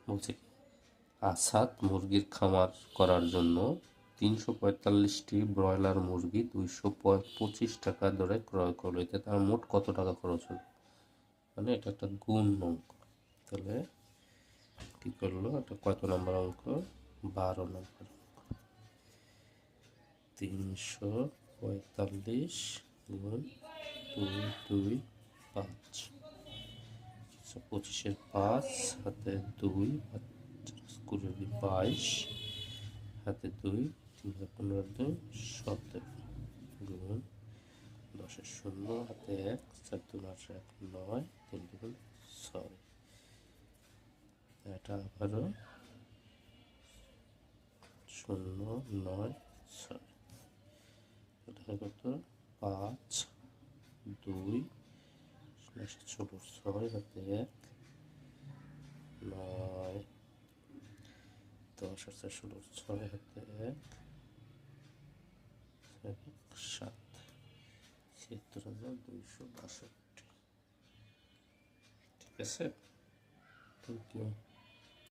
বলছে কি, আসাদ মুরগির খামার করার জন্য 345টি ব্রয়লার মুরগি 225 টাকা দরে ক্রয় করলো। এতে তার মোট কত টাকা খরচ হলো? মানে এটা একটা গুণ অঙ্ক। তাহলে কী করলো, এটা কত নম্বর অঙ্ক? 12 নম্বর অঙ্ক। 345 গুণ 225, 25-এর 5 হাতে 2, 22 হাতে 2, 3 15 17 গুণ 10-এর 0 হাতে 1, 4 2 8 1 9, 3 2 6। এটা আবারও 0 9 6। এটা কত? 5 2 ছোট 6 হাতে 1 9 10 আর 4 16 6 হাতে 1 7 76262। ঠিক আছে, থ্যাংক ইউ।